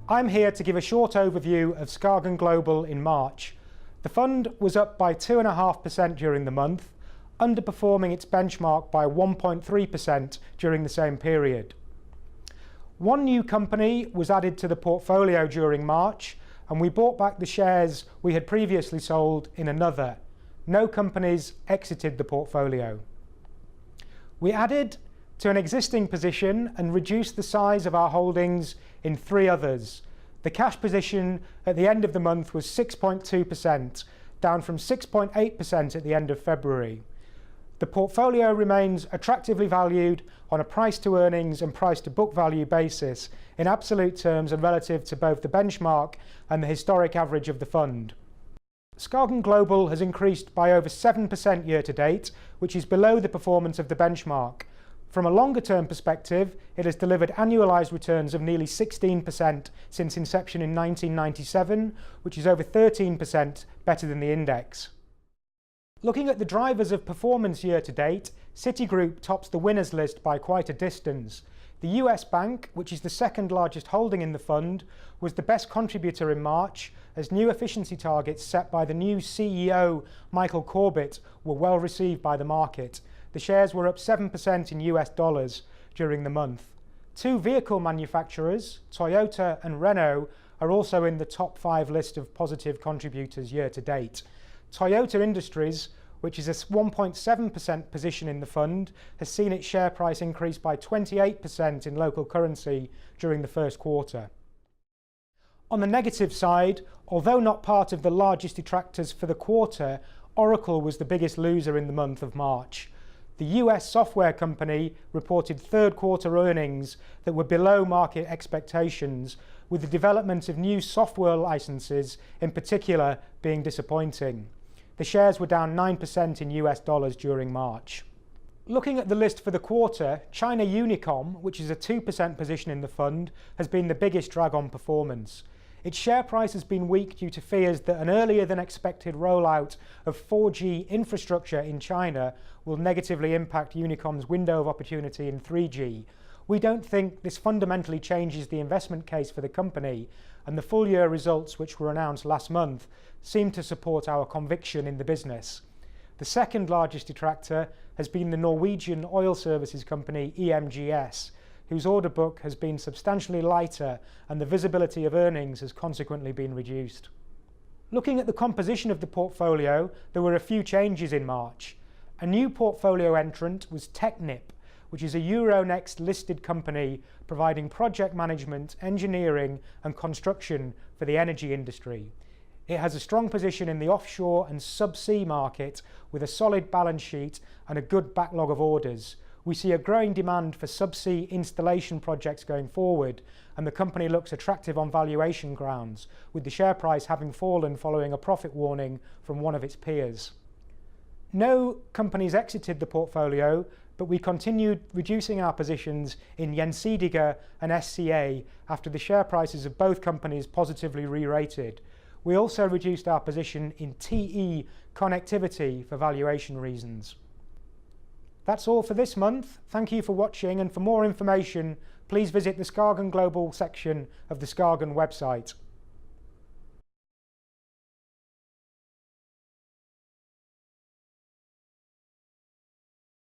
I'm here to give a short overview of SKAGEN Global in March. The fund was up by 2.5% during the month, underperforming its benchmark by 1.3% during the same period. One new company was added to the portfolio during March, and we bought back the shares we had previously sold in another. No companies exited the portfolio. We added to an existing position and reduced the size of our holdings in 3 others. The cash position at the end of the month was 6.2%, down from 6.8% at the end of February. The portfolio remains attractively valued on a price to earnings and price to book value basis in absolute terms and relative to both the benchmark and the historic average of the fund. SKAGEN Global has increased by over 7% year to date, which is below the performance of the benchmark. From a longer term perspective, it has delivered annualized returns of nearly 16% since inception in 1997, which is over 13% better than the index. Looking at the drivers of performance year to date, Citigroup tops the winners list by quite a distance. The US Bank, which is the second largest holding in the fund, was the best contributor in March, as new efficiency targets set by the new CEO, Michael Corbett, were well received by the market. The shares were up 7% in US dollars during the month. 2 vehicle manufacturers, Toyota and Renault, are also in the top 5 list of positive contributors year to date. Toyota Industries, which is a 1.7% position in the fund, has seen its share price increase by 28% in local currency during the first quarter. On the negative side, although not part of the largest detractors for the quarter, Oracle was the biggest loser in the month of March. The US software company reported third quarter earnings that were below market expectations, with the development of new software licenses in particular being disappointing. The shares were down 9% in US dollars during March. Looking at the list for the quarter, China Unicom, which is a 2% position in the fund, has been the biggest drag on performance. Its share price has been weak due to fears that an earlier than expected rollout of 4G infrastructure in China will negatively impact Unicom's window of opportunity in 3G. We don't think this fundamentally changes the investment case for the company, and the full year results, which were announced last month, seem to support our conviction in the business. The second largest detractor has been the Norwegian oil services company EMGS, whose order book has been substantially lighter and the visibility of earnings has consequently been reduced. Looking at the composition of the portfolio, there were a few changes in March. A new portfolio entrant was Technip, which is a Euronext listed company providing project management, engineering and construction for the energy industry. It has a strong position in the offshore and subsea market with a solid balance sheet and a good backlog of orders. We see a growing demand for subsea installation projects going forward, and the company looks attractive on valuation grounds, with the share price having fallen following a profit warning from one of its peers. No companies exited the portfolio, but we continued reducing our positions in Gjensidige and SCA after the share prices of both companies positively re-rated. We also reduced our position in TE Connectivity for valuation reasons. That's all for this month. Thank you for watching, and for more information, please visit the SKAGEN Global section of the SKAGEN website.